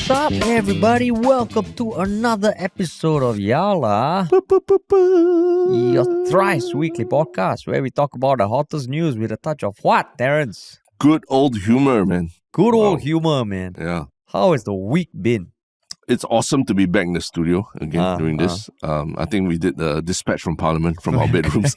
What's up, everybody? Welcome to another episode of Yala, your thrice weekly podcast where we talk about the hottest news with a touch of what, Terrence? Good old humor, man. Good old humor, man. Yeah. How has the week been? It's awesome to be back in the studio again doing this. I think we did the dispatch from Parliament from our bedrooms.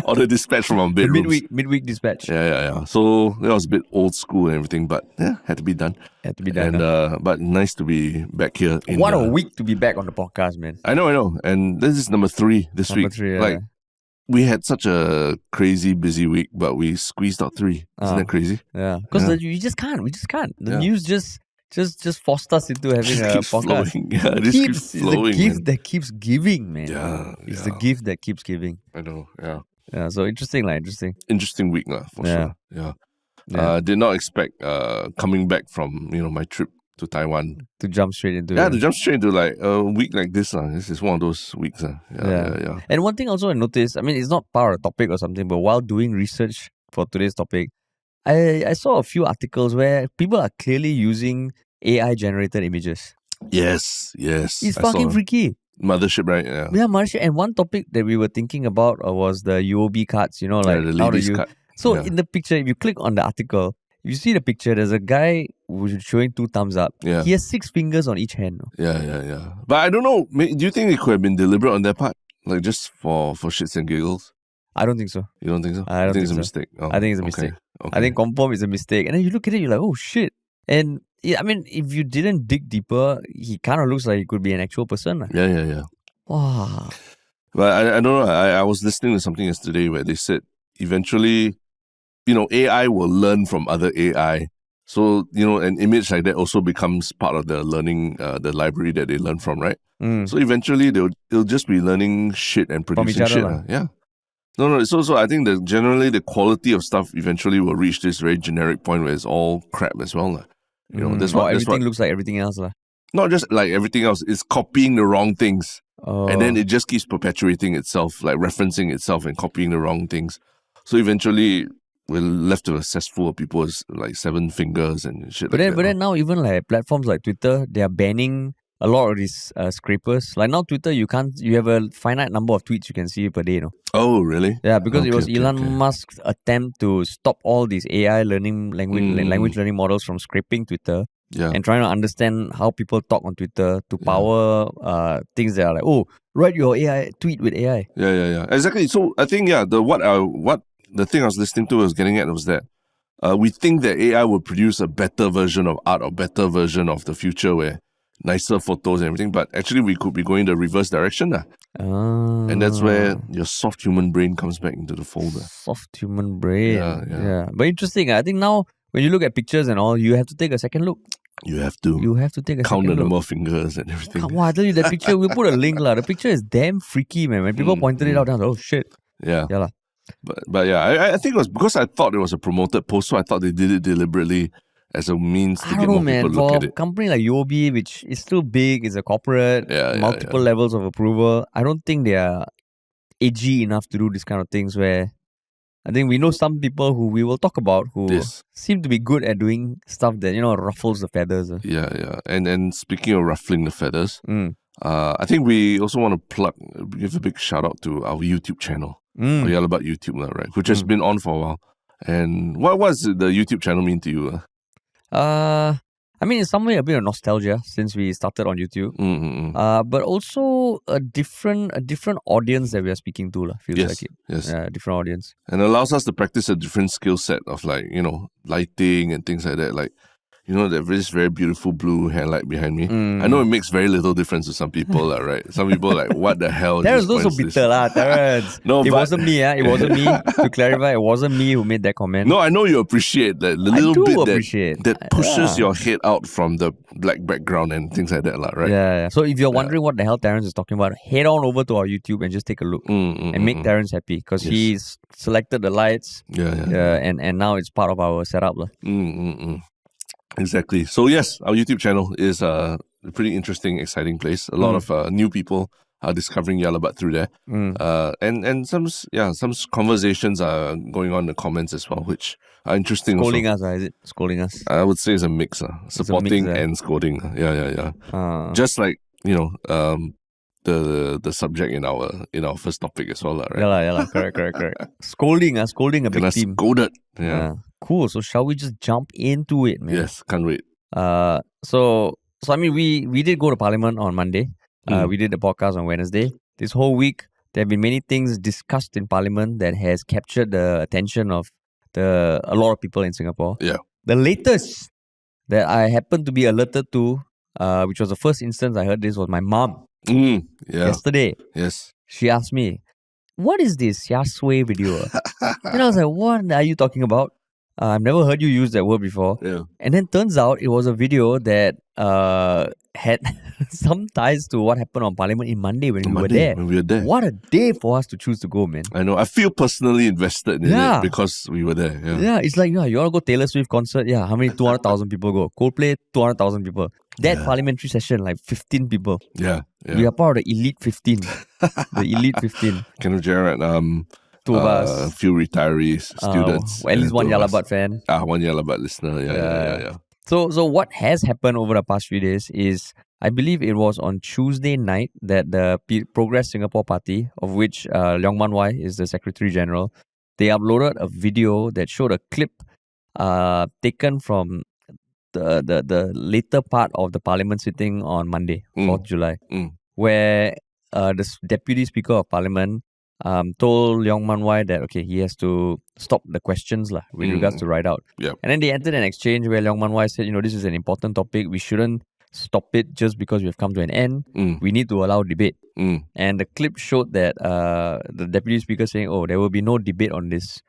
Or the dispatch from our bedrooms. Midweek dispatch. Yeah. So that was a bit old school and everything, but yeah, had to be done. But nice to be back here. What a week to be back on the podcast, man. I know. And this is number 3 this week. Three, we had such a crazy busy week, but we squeezed out 3. Isn't that crazy? Yeah. Because we just can't. The news just forced us into having a podcast. Flowing. Yeah, this keeps flowing. It's the gift that keeps giving, man. Yeah. It's the gift that keeps giving. I know, yeah. Yeah, so interesting. Interesting week, for sure. Yeah. Did not expect coming back from, my trip to Taiwan. To jump straight into to jump straight into like a week like this. This is one of those weeks. Yeah. And one thing also I noticed, it's not part of the topic or something, but while doing research for today's topic, I saw a few articles where people are clearly using AI-generated images. Yes. It's fucking freaky. Mothership, right? Yeah. Yeah, Mothership. And one topic that we were thinking about was the UOB cards, the how do ladies' you... card. So in the picture, if you click on the article, if you see the picture, there's a guy who's showing 2 thumbs up. Yeah. He has 6 fingers on each hand. Yeah. But I don't know, do you think it could have been deliberate on their part? Like just for shits and giggles? I don't think so. You don't think so? I don't think it's so. a mistake. Oh, I think it's a mistake. Okay. I think confirm is a mistake. And then you look at it, you're like, oh shit. And if you didn't dig deeper, he kind of looks like he could be an actual person. Yeah. Wow. But I don't know. I was listening to something yesterday where they said eventually, AI will learn from other AI. So, an image like that also becomes part of the learning, the library that they learn from, right? So eventually they'll just be learning shit and producing shit. Yeah. No. So I think that generally the quality of stuff eventually will reach this very generic point where it's all crap as well. Everything looks like everything else. Not just like everything else, it's copying the wrong things. And then it just keeps perpetuating itself, like referencing itself and copying the wrong things. So eventually we're left with a cesspool of people with like 7 fingers and shit But then now even like platforms like Twitter, they are banning a lot of these scrapers. Like now Twitter, you have a finite number of tweets you can see per day, Oh, really? Yeah, because it was Elon Musk's attempt to stop all these AI language learning models from scraping Twitter. Yeah. And trying to understand how people talk on Twitter to power things that are like, write your AI tweet with AI. Yeah. Exactly. So I think the thing I was listening to was getting at was that we think that AI will produce a better version of art or better version of the future where nicer photos and everything, but actually we could be going the reverse direction. And that's where your soft human brain comes back into the fold. Soft human brain. Yeah. But interesting. I think now when you look at pictures and all, you have to take a second look. You have to take a count second the number look. of fingers and everything. Come on, I tell you that picture, we'll put a link. The picture is damn freaky, man. When people pointed it out, I was like, oh shit. Yeah. Yeah. But yeah, I think it was because I thought it was a promoted post, so I thought they did it deliberately as a means to get more people to look at it. For a company like UOB, which is still big, is a corporate, multiple levels of approval, I don't think they are edgy enough to do this kind of things where I think we know some people who we will talk about who seem to be good at doing stuff that, ruffles the feathers. Yeah. And speaking of ruffling the feathers, I think we also want to give a big shout out to our YouTube channel. All about YouTube, right? Which has been on for a while. And what does the YouTube channel mean to you? In some way a bit of nostalgia since we started on YouTube. But also a different audience that we are speaking to, feels like it. Yes. Different audience. And allows us to practice a different skill set of lighting and things like that. Like, this very beautiful blue headlight behind me. I know it makes very little difference to some people, right? Some people are like, what the hell? Terrence, those so bitter, Terrence. No, it wasn't me, It wasn't me. To clarify, it wasn't me who made that comment. No, I know you appreciate that little bit that pushes your head out from the black background and things like that, right? Yeah. So if you're wondering what the hell Terrence is talking about, head on over to our YouTube and just take a look and make Terrence happy because he's selected the lights. And now it's part of our setup. Exactly. So yes, our YouTube channel is a pretty interesting, exciting place. A lot of new people are discovering Yalabat through there. And some conversations are going on in the comments as well, which are interesting. Scolding us, is it? Scolding us? I would say it's a mix. Supporting and scolding. Yeah. Just like, the subject in our first topic as well, right? Yeah, correct. Scolding a big team. Scolded. Yeah. Cool. So shall we just jump into it, man? Yes, can't wait. So I mean, we did go to Parliament on Monday. We did the podcast on Wednesday. This whole week, there have been many things discussed in Parliament that has captured the attention of a lot of people in Singapore. Yeah. The latest that I happened to be alerted to, which was the first instance I heard this, was my mom. Yesterday. Yes. She asked me, "What is this Sia Suay video?" And I was like, "What are you talking about? I've never heard you use that word before." Yeah. And then turns out it was a video that had some ties to what happened on Parliament in Monday when we were there. What a day for us to choose to go, man. I know. I feel personally invested in it because we were there. Yeah, it's like, you want to go Taylor Swift concert? Yeah, how many? 200,000 people go. Coldplay, 200,000 people. That parliamentary session, like 15 people. Yeah. We are part of the elite 15. The elite 15. Kenneth Jarrett, two of us. A few retirees, students. At least one Yalabat fan. One Yalabat listener. Yeah. So what has happened over the past few days is, I believe it was on Tuesday night that the Progress Singapore Party, of which Leong Man Wai is the Secretary General, they uploaded a video that showed a clip taken from the later part of the Parliament sitting on Monday, 4th July, where the Deputy Speaker of Parliament told Leong Man Wai that he has to stop the questions with regards to ride out. Yep. And then they entered an exchange where Leong Man Wai said, this is an important topic. We shouldn't stop it just because we have come to an end. We need to allow debate. And the clip showed that the Deputy Speaker saying, there will be no debate on this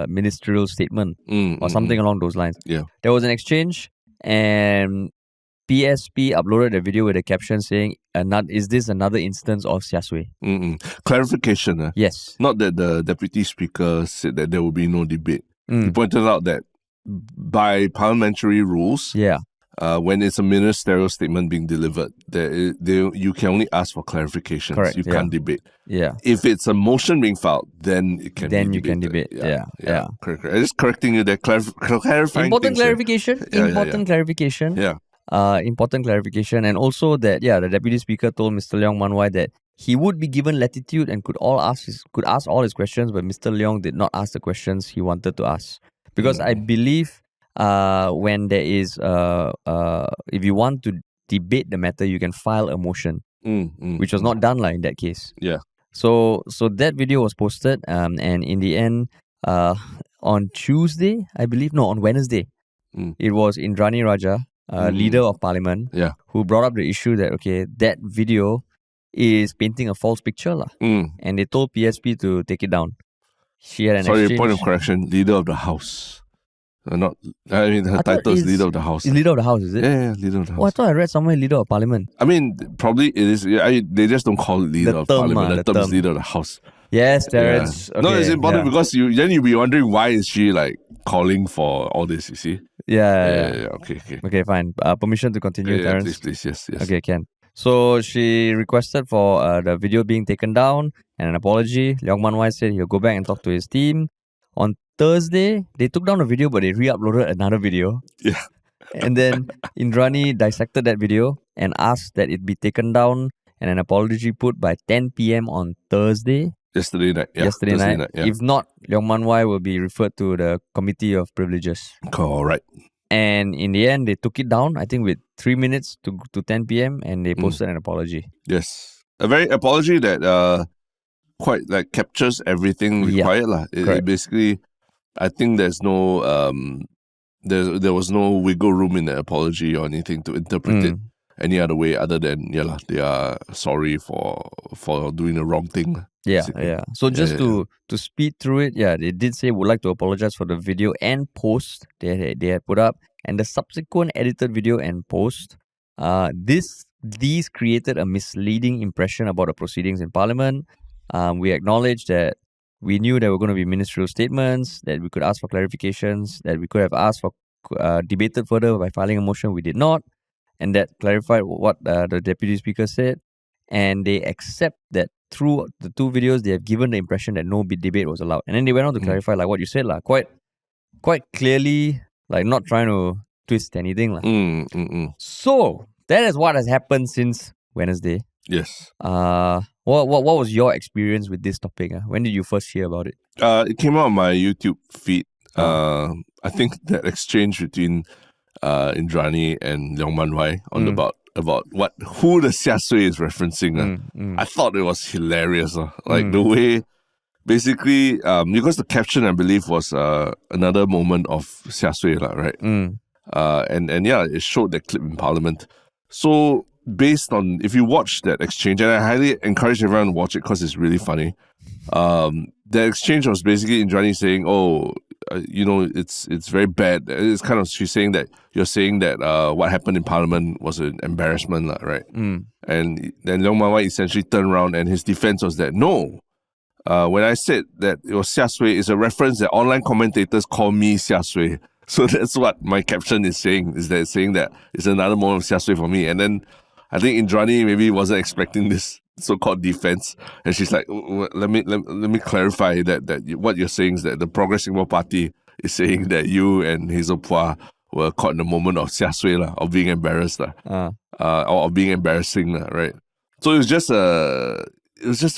ministerial statement or something along those lines. Yeah. There was an exchange, and PSP uploaded a video with a caption saying, "Is this another instance of Sia Suay?" Clarification. Yes. Not that the Deputy Speaker said that there will be no debate. He pointed out that by parliamentary rules, when it's a ministerial statement being delivered, you can only ask for clarifications. Correct, you can't debate. Yeah. If it's a motion being filed, then it can be debated. You can debate. Yeah. Correct. I'm just correcting you there. Clarifying important things clarification. Important clarification. Yeah. Important clarification. And also that, the Deputy Speaker told Mr. Leong Man Wai that he would be given latitude and could ask all his questions, but Mr. Leong did not ask the questions he wanted to ask. Because I believe when there is, if you want to debate the matter, you can file a motion, which was not done in that case. Yeah. So that video was posted, and in the end, on Tuesday, I believe, no, on Wednesday, it was Indrani Raja, Leader of Parliament, who brought up the issue that, that video is painting a false picture. And they told PSP to take it down. She had an exchange. Point of correction, Leader of the House. Her title is Leader of the House. Leader of the House, is it? Yeah, Leader of the House. Oh, I thought I read somewhere Leader of Parliament. I mean, probably it is. They just don't call it Leader of Parliament. The term is Leader of the House. Yes, Terence. No, it's important because you'll be wondering why is she calling for all this, you see? Yeah. Okay, fine. Permission to continue, Terence? Please, yes. Okay, can. So she requested for the video being taken down and an apology. Leong Man Wai said he'll go back and talk to his team. On Thursday, they took down the video, but they re-uploaded another video. Yeah. And then Indrani dissected that video and asked that it be taken down and an apology put by 10 p.m. on Thursday. Yesterday night. Yeah. Yesterday night. Yeah. If not, Leong Man Wai will be referred to the Committee of Privileges. Correct. And in the end, they took it down, I think, with 3 minutes to 10 p.m. and they posted an apology. Yes. A very apology that quite captures everything required. It basically, I think there's no there was no wiggle room in the apology or anything to interpret it any other way other than they are sorry for doing the wrong thing. Yeah. So just to speed through it, they did say would like to apologize for the video and post they had put up and the subsequent edited video and post. These created a misleading impression about the proceedings in Parliament. We acknowledge that we knew there were going to be ministerial statements, that we could ask for clarifications, that we could have asked for debated further by filing a motion. We did not. and that clarified what the deputy speaker said, and they accept that through the two videos they have given the impression that no debate was allowed, and then they went on to clarify like what you said, quite clearly, like not trying to twist anything. So that is what has happened since Wednesday. Yes. What was your experience with this topic? When did you first hear about it? It came out on my YouTube feed. I think that exchange between Indrani and Leong Man Wai on about who the Sia Suay is referencing. I thought it was hilarious. Like the way, basically, because the caption, I believe, was another moment of Sia Suay, right? And yeah, it showed that clip in Parliament. So based on, if you watch that exchange, and I highly encourage everyone to watch it because it's really funny. The exchange was basically Indrani saying, it's very bad. It's kind of, she's saying that you're saying that what happened in Parliament was an embarrassment, right? And then Leong Man Wai essentially turned around and his defense was that no, when I said that it was Sia Suay, it's a reference that online commentators call me Sia Suay. So that's what my caption is saying, is that it's saying that it's another moment of Sia Suay for me. And then I think Indrani maybe wasn't expecting this so-called defense, and she's like, let me clarify that what you're saying is that the Progress Singapore Party is saying that you and Hazel Phua were caught in the moment of Sia Suay, of being embarrassed, or of being embarrassing, right? So it was just a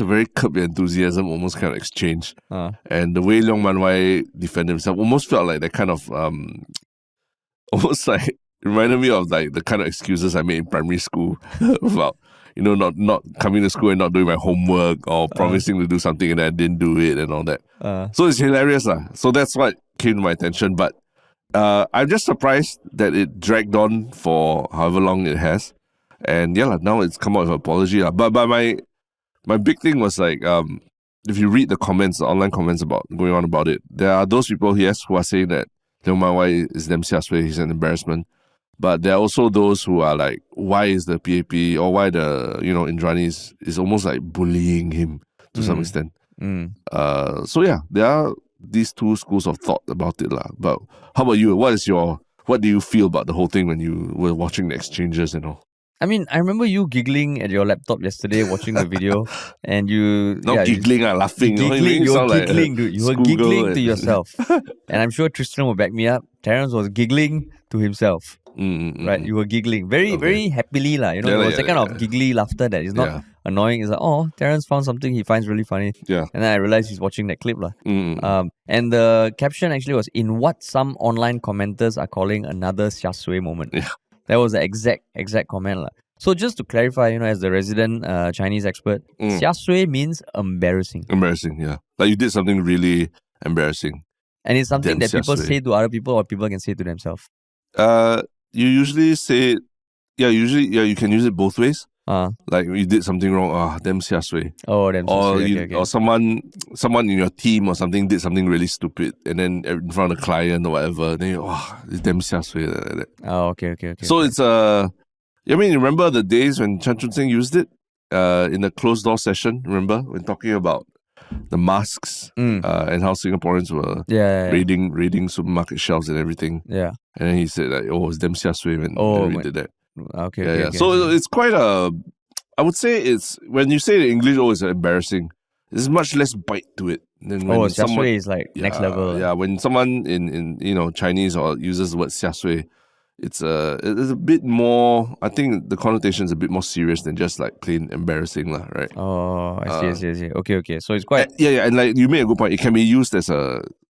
very curb your enthusiasm, almost kind of exchange. And the way Leong Man Wai defended himself almost felt like that kind of almost like reminded me of like the kind of excuses I made in primary school about not coming to school and not doing my homework, or promising to do something and I didn't do it and all that. So it's hilarious. So that's what came to my attention. But I'm just surprised that it dragged on for however long it has. And yeah, now it's come out with an apology. But my big thing was like, if you read the comments, the online comments going on about it, there are those people, yes, who are saying that Leong Man Wai is them Sia Suay, he's an embarrassment. But there are also those who are like, why is the PAP or why the Indrani is almost like bullying him to some extent. So yeah, there are these two schools of thought about it. But how about you? What do you feel about the whole thing when you were watching the exchanges and all? I mean, I remember you giggling at your laptop yesterday watching the video, and you... laughing. You were giggling, dude. You were giggling to yourself. And I'm sure Tristen will back me up. Terence was giggling to himself. Right? You were giggling. Very happily. There was that kind of giggly laughter that is not annoying. It's like, oh, Terence found something he finds really funny. Yeah. And then I realized he's watching that clip. And the caption actually was, in what some online commenters are calling another Sia Suay moment. Yeah. That was the exact comment. So just to clarify, as the resident Chinese expert, Sia Suay means embarrassing. Embarrassing, yeah. Like you did something really embarrassing. And it's something that people say to other people or people can say to themselves. You usually say, you can use it both ways. Like you did something wrong, damn Sia Suay. Oh, damn Sia Suay. Okay. Or someone in your team or something did something really stupid, and then in front of the client or whatever, then it's damn Sia Suay. Like that. Oh, okay. So it's remember the days when Chan Chun Sing used it in the closed door session? Remember when talking about the masks and how Singaporeans were raiding supermarket shelves and everything. Yeah. And then he said like, it's damn Sia Suay when we did that. Okay. So it's quite I would say it's, when you say it in English, it's embarrassing. There's much less bite to it than when Sia Suay is like next level. Yeah, when someone in Chinese or uses the word Sia Suay, it's a bit more, I think the connotation is a bit more serious than just like plain embarrassing, right? Oh, I see. Okay. So it's quite... and like you made a good point. It can be used as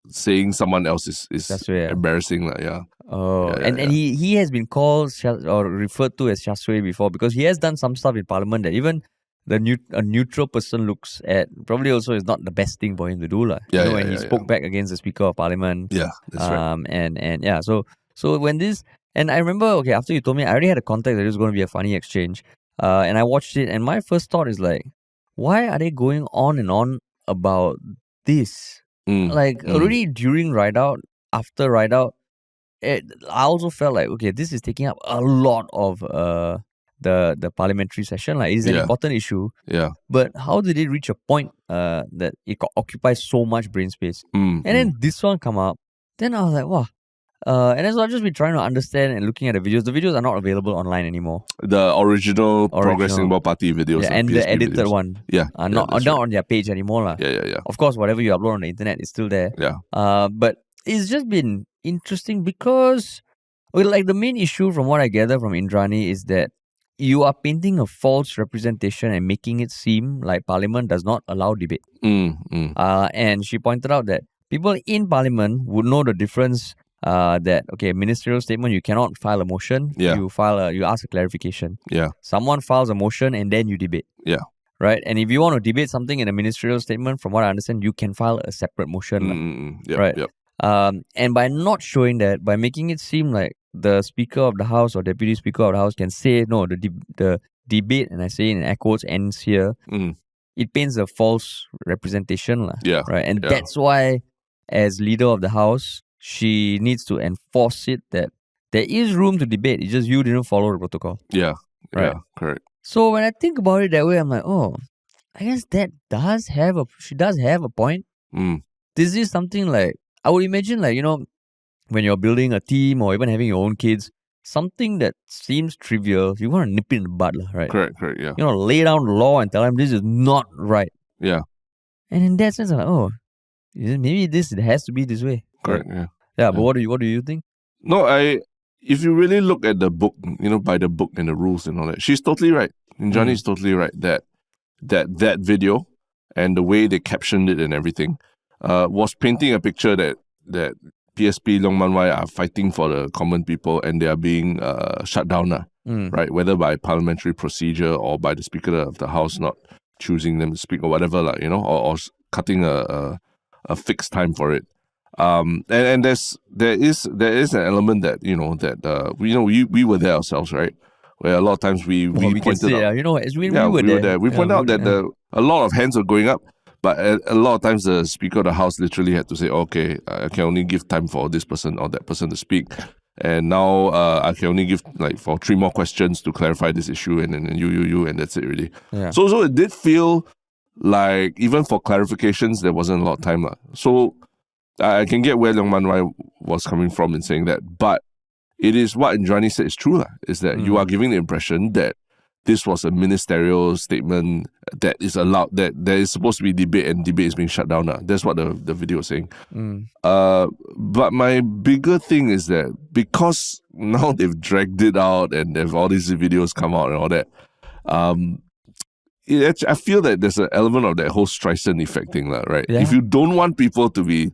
saying someone else is embarrassing, yeah. And he has been called or referred to as Sia Suay before, because he has done some stuff in Parliament that even a neutral person looks at, probably also is not the best thing for him to do. When he spoke back against the Speaker of Parliament. Yeah, that's right. And yeah, so when this... And I remember, after you told me, I already had a context that it was going to be a funny exchange. And I watched it, and my first thought is like, why are they going on and on about this? Already during Ride Out, after Ride Out, I also felt like, this is taking up a lot of the parliamentary session. It is an important issue. Yeah. But how did it reach a point that it occupies so much brain space? And then this one come up, then I was like, wow. And that's what I've just been trying to understand and looking at the videos. The videos are not available online anymore. The original Progress Singapore Party videos. Yeah, and the edited videos. one. Yeah. Not on their page anymore. Yeah. Of course, whatever you upload on the internet is still there. Yeah. But it's just been interesting because, like, the main issue from what I gather from Indrani is that you are painting a false representation and making it seem like Parliament does not allow debate. And she pointed out that people in Parliament would know the difference. That ministerial statement, you cannot file a motion. Yeah. You ask a clarification. Yeah. Someone files a motion and then you debate. Yeah. Right. And if you want to debate something in a ministerial statement, from what I understand, you can file a separate motion. Yep, right. Yep. And by not showing that, by making it seem like the Speaker of the House or Deputy Speaker of the House can say no, the debate, and I say in air quotes, ends here. It paints a false representation, Yeah. Right. And that's why, as leader of the House, she needs to enforce it that there is room to debate. It's just you didn't follow the protocol. Yeah. Right. Yeah, correct. So when I think about it that way, I'm like, oh, I guess she does have a point. This is something like, I would imagine, like, when you're building a team or even having your own kids, something that seems trivial, you want to nip it in the bud, right? Correct, yeah. Lay down the law and tell them this is not right. Yeah. And in that sense, I'm like, oh, maybe it has to be this way. Correct, yeah. Yeah, but what do you think? No, if you really look at the book, by the book and the rules and all that, she's totally right. And Johnny is totally right that video and the way they captioned it and everything was painting a picture that PSP Leong Man Wai are fighting for the common people and they are being shut down, right? Whether by parliamentary procedure or by the Speaker of the House not choosing them to speak or whatever, or cutting a fixed time for it. And there is an element that we were there ourselves, right? Where a lot of times we pointed out, we were there. We pointed out that a lot of hands were going up, but a lot of times the Speaker of the House literally had to say, okay, I can only give time for this person or that person to speak, and now I can only give for 3 more questions to clarify this issue, and then you, and that's it really. Yeah. So it did feel like even for clarifications there wasn't a lot of time. So I can get where Leong Man Wai was coming from in saying that, but it is what Indrani said is true, is that you are giving the impression that this was a ministerial statement that is allowed, that there is supposed to be debate and debate is being shut down. That's what the video is saying. But my bigger thing is that because now they've dragged it out and have all these videos come out and all that, I feel that there's an element of that whole Tristen effect thing, right? Yeah. If you don't want people to be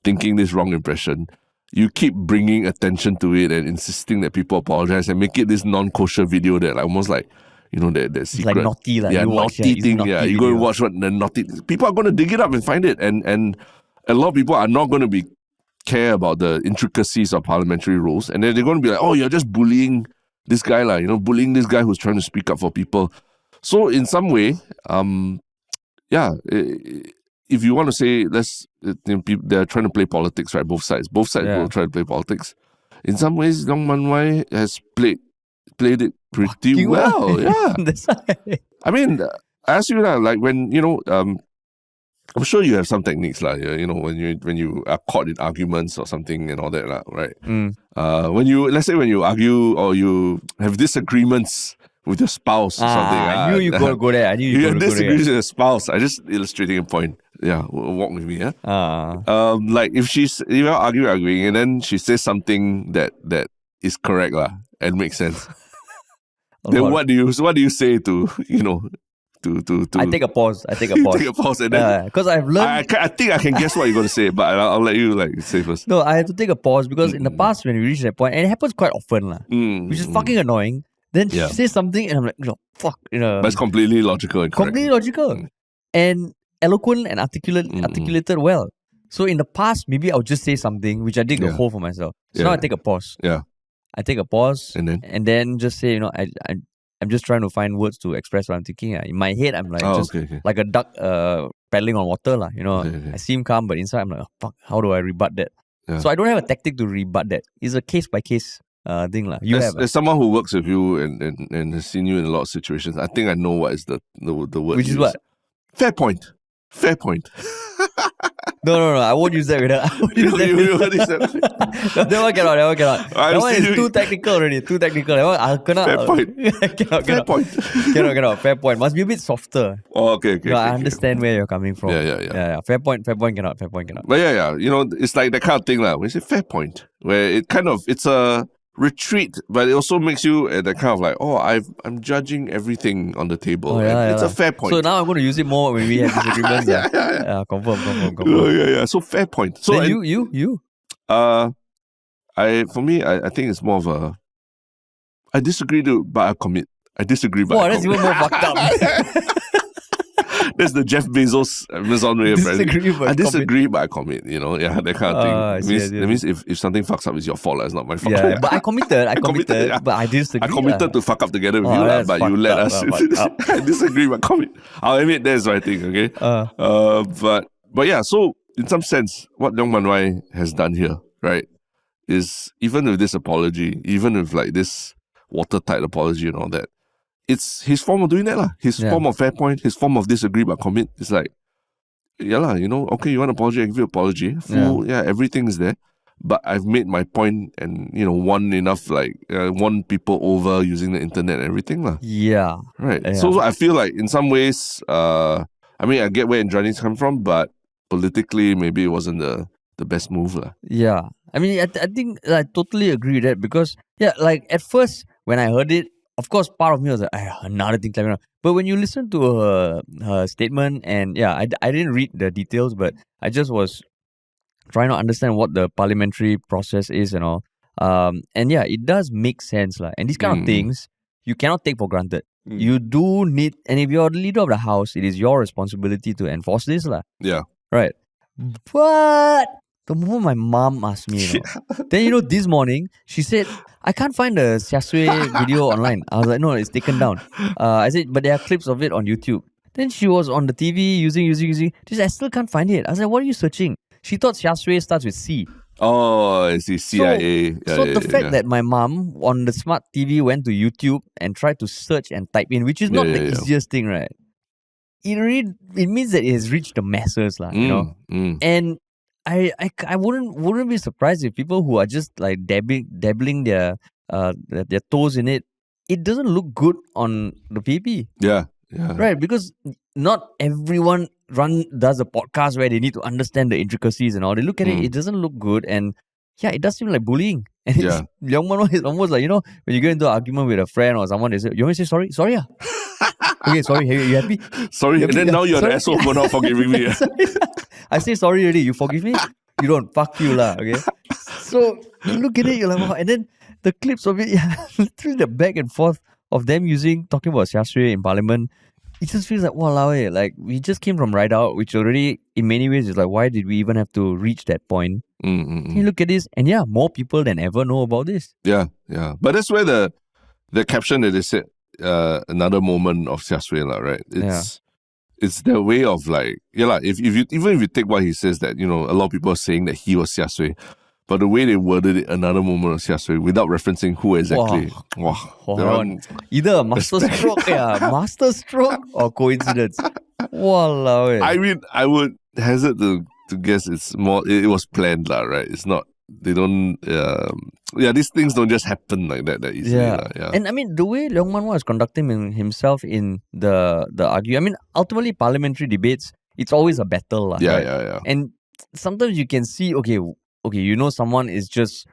thinking this wrong impression, you keep bringing attention to it and insisting that people apologize and make it this non-kosher video that almost that secret. It's like naughty, naughty thing. You go and watch what the naughty. People are going to dig it up and find it, and a lot of people are not going to care about the intricacies of parliamentary rules, and then they're going to be like, oh, you're just bullying this guy, bullying this guy who's trying to speak up for people. So in some way, if you want to say, they're trying to play politics, right? Both sides will try to play politics. In some ways, Leong Man Wai has played it pretty well. Yeah, that's why. I mean, I ask you when I'm sure you have some techniques, when you are caught in arguments or something and all that, right? When you argue or you have disagreements with your spouse or something. I knew you were going to go there. You have disagreements with your spouse. I just illustrating a point. Yeah, walk with me. Yeah. If you're arguing, and then she says something that is correct and makes sense. Then what do you say to to I take a pause. take a pause and then because I've learned. I think I can guess what you're going to say, but I'll let you say first. No, I have to take a pause because in the past when we reach that point, and it happens quite often, which is fucking annoying. Then she says something and I'm like, fuck. But it's completely logical and correct. Completely logical. And eloquent and articulated well. So in the past, maybe I'll just say something which I dig a hole for myself. So now I take a pause. Yeah. I take a pause and then just say, I'm just trying to find words to express what I'm thinking. In my head, I'm like like a duck paddling on water. I seem calm, but inside I'm like, oh, fuck, how do I rebut that? Yeah. So I don't have a tactic to rebut that. It's a case by case thing. As someone who works with you and has seen you in a lot of situations, I think I know what is the word. Which is what? Fair point. No. I won't use that with her. I won't use that. You heard this? No, that one cannot. That one is too technical already. Too technical. That one, I cannot. Fair point. Fair point. Cannot. Fair point. Must be a bit softer. Oh, okay. No, I understand where you're coming from. Yeah. Fair point cannot. But yeah. It's like that kind of thing, when you say fair point, where it's a retreat, but it also makes you at that kind of like, I'm judging everything on the table. It's a fair point. So now I'm going to use it more when we have disagreements. Yeah. Confirm. Yeah. So fair point. So then you. For me, I think it's more of a. I disagree, but I commit. I disagree, but I that's commit. even more fucked up. That's the Jeff Bezos Amazon way of I disagree, but I commit. That kind of thing. That means if something fucks up, it's your fault. It's not my fault. Yeah, but I committed, but I disagree. I committed to fuck up together with you, but you let us. I disagree, but commit. I'll admit that's my thing. Okay. But yeah. So in some sense, what Leong Man Wai has done here, right, is even with this apology, even with like this watertight apology and all that, it's his form of doing that, lah. His form of fair point, his form of disagree but commit. It's like, okay, you want an apology, I give you an apology. Everything is there. But I've made my point and, won people over using the internet and everything, lah. Yeah. Right. Yeah. So I feel like in some ways, I get where Indrani's come from, but politically, maybe it wasn't the best move, lah. Yeah. I think I totally agree with that because, like at first, when I heard it, of course, part of me was like, another thing coming up. But when you listen to her statement, and I didn't read the details, but I just was trying to understand what the parliamentary process is and all. It does make sense. And these kind of things, you cannot take for granted. You do need, and if you're the leader of the house, it is your responsibility to enforce this. Yeah. Right. But the moment my mom asked me, then this morning, she said, I can't find the Sia Suay video online. I was like, no, it's taken down. I said, but there are clips of it on YouTube. Then she was on the TV using. She said, I still can't find it. I was like, what are you searching? She thought Sia Suay starts with C. Oh, I see. CIA. So the fact that my mom on the smart TV went to YouTube and tried to search and type in, which is not the easiest thing, right? It means that it has reached the masses, you know? And I wouldn't be surprised if people who are just like dabbling their toes in it, it doesn't look good on the PP. Yeah. Right, because not everyone does a podcast where they need to understand the intricacies and all. They look at it doesn't look good, and it does seem like bullying. And Leong Man Wai is almost like, when you get into an argument with a friend or someone, they say, you want me to say sorry? Sorry, Okay, sorry, you happy? Sorry, and then now you're the asshole for not forgiving me. I say sorry already, you forgive me? You don't, fuck you lah, okay? So, you look at it, you're like, wow. And then the clips of it, literally the back and forth of them talking about Sia Suay in Parliament, it just feels like, walao, like we just came from Ride Out, which already, in many ways, is like, why did we even have to reach that point? You look at this, and more people than ever know about this. Yeah. But that's where the caption that they said, another moment of Sia Suay, right? It's the way of like, if you take what he says that, a lot of people are saying that he was Sia Suay, but the way they worded it, another moment of Sia Suay, without referencing who exactly. Either a master stroke or coincidence. Walao. I mean, I would hazard to guess it's more, it was planned, right? It's not, they don't, these things don't just happen like that easily. Yeah. And I mean, the way Leong Man Wai is conducting himself in the argument, I mean, ultimately parliamentary debates, it's always a battle. Yeah. And sometimes you can see, okay, someone is just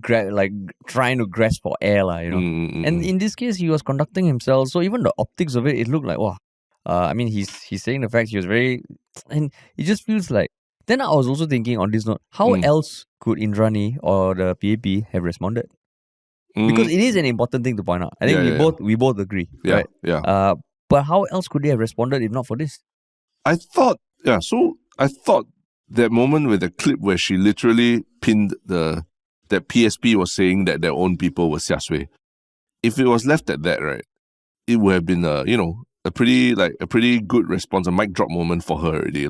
trying to grasp for air, And in this case, he was conducting himself. So even the optics of it, it looked like, wow. I mean, he's saying the facts. He was very, and it just feels like. Then I was also thinking on this note, how else could Indrani or the PAP have responded? Because it is an important thing to point out. I think we both agree, right? Yeah. But how else could they have responded if not for this? I thought that moment with the clip where she literally pinned that PSP was saying that their own people were Sia Suay. If it was left at that, right, it would have been a pretty good response, a mic drop moment for her already,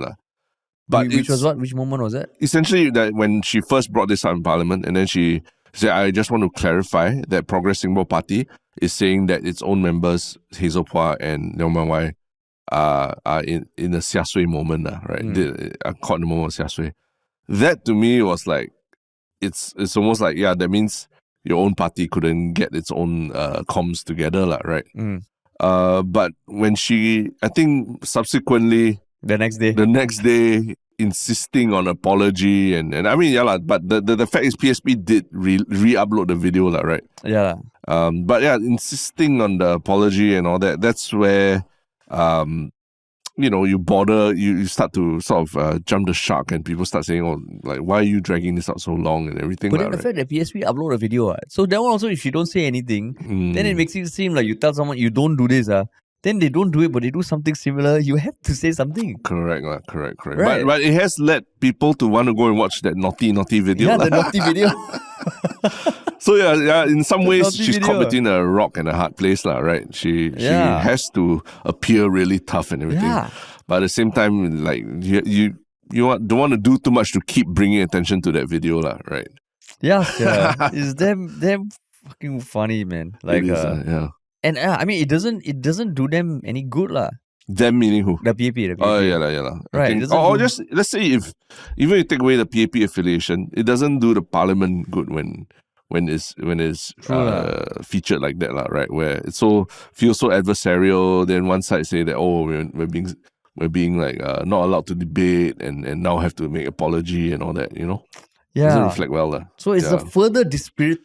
But which was what? Which moment was that? Essentially, that when she first brought this up in Parliament, and then she said, I just want to clarify that Progress Singapore Party is saying that its own members, Hazel Phua and Leong Man Wai, in a Sia Suay moment, right? Caught in the moment of Sia Suay. That to me was like, it's almost like, that means your own party couldn't get its own comms together, right? But when she, I think subsequently, the next day, insisting on apology and I mean, but the fact is PSP did re-upload the video, right? Yeah. But insisting on the apology and all that, that's where you start to sort of jump the shark, and people start saying, oh, like, why are you dragging this out so long and everything. But then the fact that PSP upload a video, so that one also, if you don't say anything, then it makes it seem like you tell someone you don't do this, then they don't do it, but they do something similar. You have to say something. Correct. Right. But it has led people to want to go and watch that naughty video. Yeah, the naughty video. So in some ways she's caught between a rock and a hard place, right? She has to appear really tough and everything. Yeah. But at the same time, like you don't want to do too much to keep bringing attention to that video, right? Yeah. It's damn fucking funny, man. Like, it is, and I mean, it doesn't do them any good, lah. Them meaning who? The PAP. Oh, yeah. Right. Just let's say if even you take away the PAP affiliation, it doesn't do the parliament good when it's featured like that, right? Where it feels so adversarial. Then one side say that, oh, we're being like not allowed to debate and now have to make apology and all that, Yeah. Doesn't reflect well. So it's a further dispirit.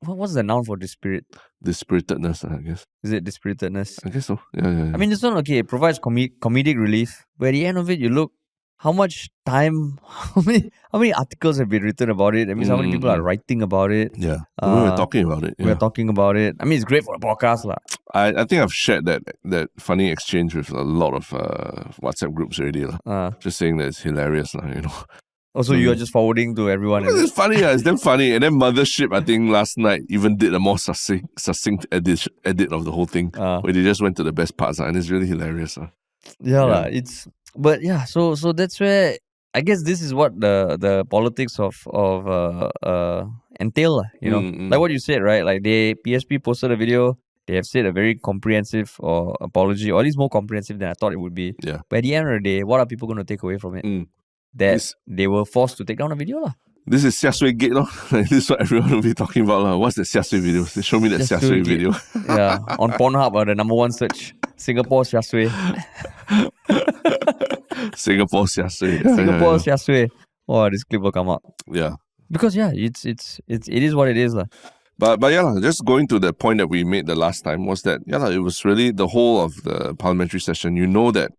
What's the noun for dispirit? Dispiritedness, I guess. Is it dispiritedness? I guess so. Yeah. I mean, this one, okay, it provides comedic relief. But at the end of it, you look how much time, how many articles have been written about it. That means how many people are writing about it. Yeah. We're talking about it. Yeah. We're talking about it. I mean, it's great for a podcast, lah. I think I've shared that funny exchange with a lot of WhatsApp groups already, just saying that it's hilarious, Also, you are just forwarding to everyone. It's funny, it's damn funny. And then Mothership, I think last night even did a more succinct edit of the whole thing, where they just went to the best parts, and it's really hilarious. So that's where I guess this is what the politics of entail, like what you said, right? Like PSP posted a video. They have said a very comprehensive apology, or at least more comprehensive than I thought it would be. Yeah. But at the end of the day, what are people going to take away from it? That they were forced to take down a video, lah. This is Sia Suay Gate, This is what everyone will be talking about, What's the Sia Suay video? Show me that Sia Suay video. Yeah, on Pornhub, the number one search, Singapore Sia Suay. Singapore Sia Suay. Singapore Sia Suay. Oh, this clip will come up. Yeah. Because it is what it is, lah. But just going to the point that we made the last time was that it was really the whole of the parliamentary session. That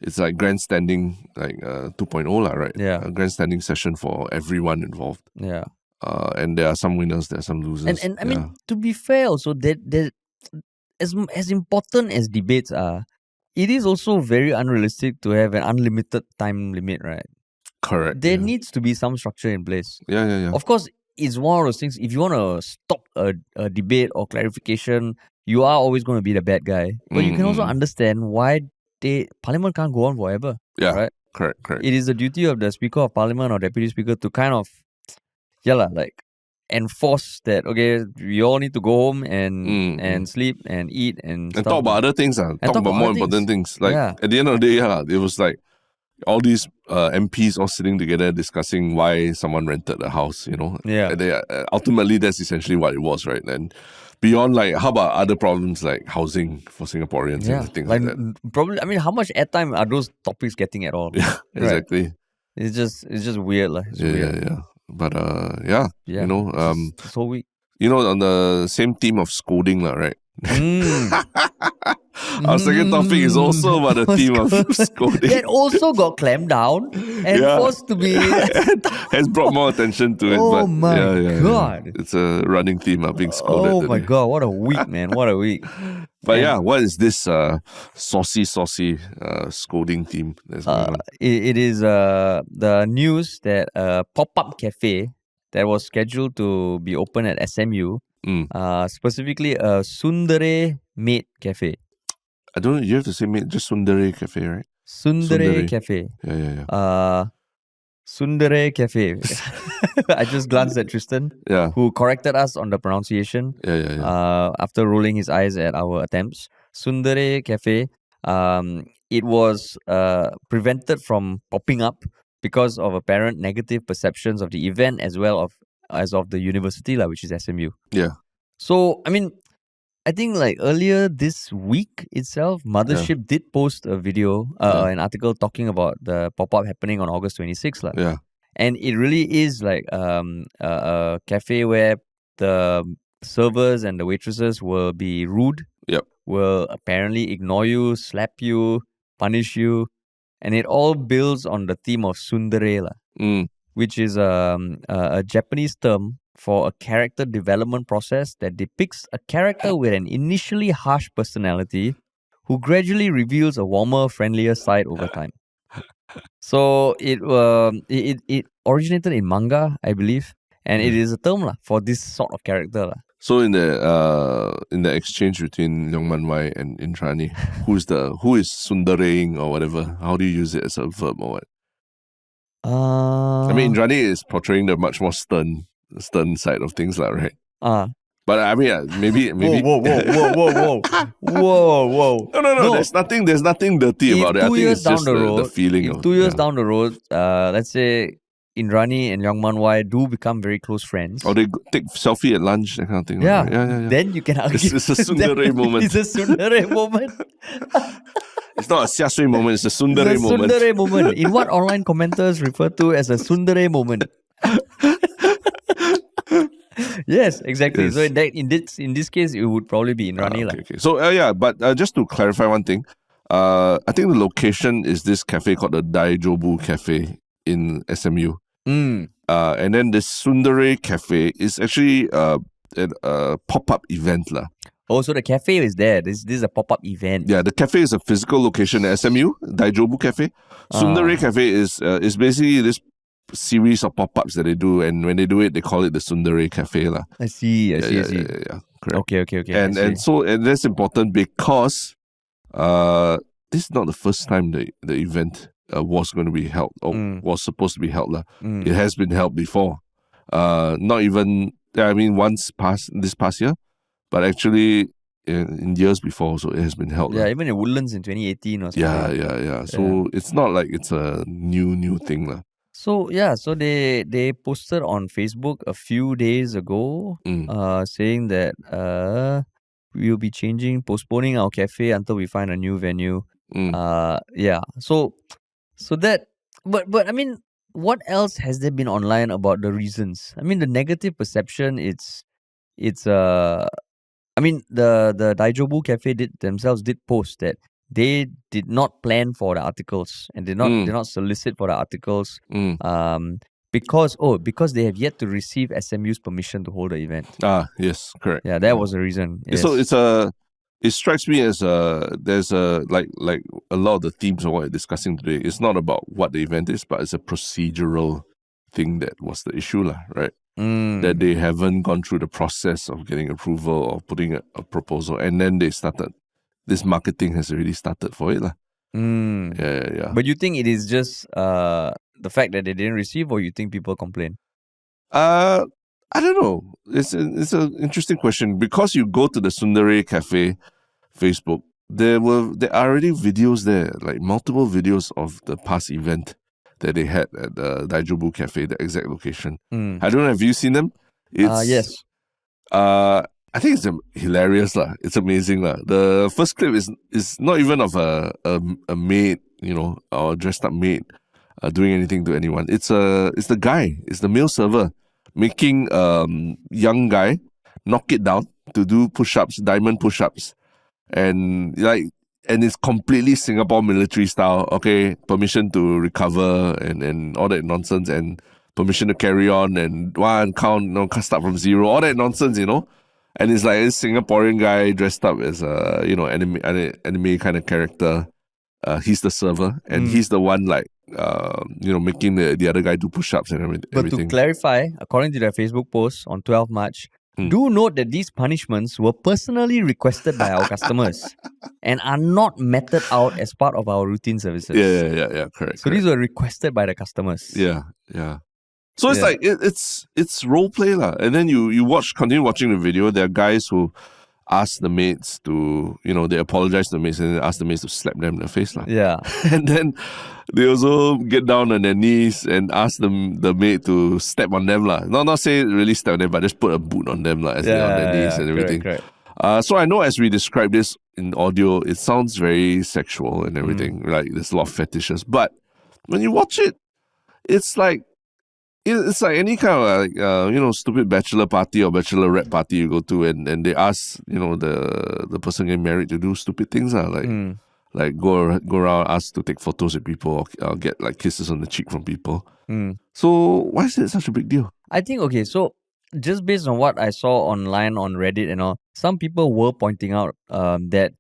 it's like grandstanding, like 2.0, right? Yeah. A grandstanding session for everyone involved. Yeah. And there are some winners, there are some losers. And I mean, to be fair, also that as important as debates are, it is also very unrealistic to have an unlimited time limit, right? Correct. There needs to be some structure in place. Yeah. Of course, it's one of those things. If you want to stop a debate or clarification, you are always going to be the bad guy. But you can also understand why Parliament can't go on forever. Yeah, right? Correct. It is the duty of the Speaker of Parliament or Deputy Speaker to kind of, enforce that, okay, we all need to go home and sleep and eat and stuff. Talk about other things. Talk about more important things. Like, at the end of the day, it was like all these MPs all sitting together discussing why someone rented a house, Yeah. Ultimately, that's essentially what it was, right? And beyond, like, how about other problems like housing for Singaporeans and things like that? Probably, I mean, how much airtime are those topics getting at all? Yeah, exactly. Right? It's just weird, like. Yeah. But so weak. On the same theme of scolding, right? Our second topic is also about the theme of scolding. It also got clamped down and forced to be has brought more attention to it. Oh my God. It's a running theme of being scolded. Oh my God, what a week, man. What a week. But what is this saucy scolding theme that's going on? It is the news that a pop-up cafe that was scheduled to be open at SMU, specifically a Tsundere Maid cafe. I don't know, you have to say maid, just Tsundere Cafe, right? Tsundere Cafe. Yeah. Tsundere Cafe. I just glanced at Tristen, who corrected us on the pronunciation. Yeah. After rolling his eyes at our attempts. Tsundere Cafe. it was prevented from popping up because of apparent negative perceptions of the event as of the university, which is SMU. Yeah. So, I mean, I think like earlier this week itself, Mothership did post a video, an article talking about the pop-up happening on August 26th. Yeah. And it really is like a cafe where the servers and the waitresses will be rude, will apparently ignore you, slap you, punish you. And it all builds on the theme of Tsundere, which is a Japanese term for a character development process that depicts a character with an initially harsh personality who gradually reveals a warmer, friendlier side over time. So it originated in manga, I believe, and it is a term for this sort of character. So in the exchange between Yongman Wai and Indrani, who is Tsundereing or whatever? How do you use it as a verb or what? I mean, Indrani is portraying the much more stern side of things, right? But I mean, maybe. Whoa! No. There's nothing dirty about it. I think it's just the feeling of 2 years down the road. Let's say Indrani and Yongman Wai do become very close friends. Or they take selfie at lunch, that kind of thing. Yeah. Right? Yeah. Then you can argue. It's a Tsundere moment. It's a Tsundere moment. It's not a Sia Suay moment. It's a Tsundere moment. Tsundere moment. In what online commenters refer to as a Tsundere moment. Yes, exactly. Yes. So in this case, it would probably be Indrani. Okay. So but just to clarify one thing, I think the location is this cafe called the Daijobu Cafe in SMU. And then the Tsundere Cafe is actually a pop-up event. Oh, so the cafe is there. This is a pop-up event. Yeah, the cafe is a physical location at SMU, Daijobu Cafe. Tsundere Cafe is basically this series of pop-ups that they do, and when they do it, they call it the Tsundere Cafe. I see. Yeah, correct. Okay. And that's important because this is not the first time the event was going to be held or was supposed to be held. It has been held before. Not even, once this past year, but actually in years before, so it has been held. Yeah, even in Woodlands in 2018 or something. Yeah. So it's not like it's a new thing. So they posted on Facebook a few days ago saying that we'll be postponing our cafe until we find a new venue. So that, but I mean, what else has there been online about the reasons? I mean, the negative perception, the Daijobu Cafe themselves did post that they did not plan for the articles and did not solicit for the articles because they have yet to receive SMU's permission to hold the event. Yes, correct. Yeah, that was the reason. Yes. So it strikes me as there's like a lot of the themes of what we're discussing today. It's not about what the event is, but it's a procedural thing that was the issue, right? That they haven't gone through the process of getting approval or putting a proposal, and then they started. This marketing has already started for it. Yeah. But you think it is just the fact that they didn't receive, or you think people complain? I don't know. It's an interesting question because you go to the Tsundere Cafe Facebook. There are already videos there, like multiple videos of the past event that they had at the Daijobu Cafe, the exact location. I don't know. Have you seen them? Yes. I think it's hilarious. It's amazing. The first clip is not even of a maid, or dressed up maid doing anything to anyone. It's the guy. It's the male server making young guy knock it down to do push-ups, diamond push-ups. And it's completely Singapore military style. Okay, permission to recover and all that nonsense, and permission to carry on, and one count, start from zero, all that nonsense, And it's like this Singaporean guy dressed up as a anime kind of character. He's the server, and he's the one making the other guy do push-ups and everything. But to clarify, according to their Facebook post on 12 March, do note that these punishments were personally requested by our customers and are not meted out as part of our routine services. Yeah, correct. So these were requested by the customers. Yeah. So it's like it's role play, and then you continue watching the video. There are guys who ask the maids to, they apologize to the maids and then ask the maids to slap them in the face. Yeah. And then they also get down on their knees and ask the maid to step on them. Not say really step on them, but just put a boot on them as they're on their knees and everything. Correct. So I know as we describe this in audio, it sounds very sexual and everything. Like there's a lot of fetishes. But when you watch it, it's like any kind of stupid bachelor party or bachelorette party you go to, and they ask the person getting married to do stupid things like go around, ask to take photos with people or get like kisses on the cheek from people. So why is it such a big deal? I think so just based on what I saw online on Reddit and all, some people were pointing out that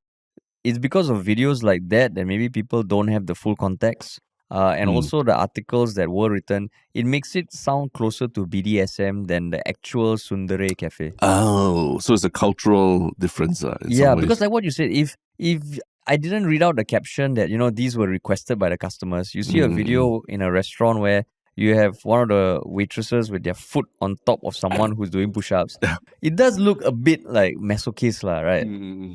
it's because of videos like that maybe people don't have the full context. And also the articles that were written, it makes it sound closer to BDSM than the actual Tsundere cafe. Oh, so it's a cultural difference. Yeah, because like what you said, if I didn't read out the caption that these were requested by the customers, you see a video in a restaurant where you have one of the waitresses with their foot on top of someone who's doing push-ups. It does look a bit like masochist, right?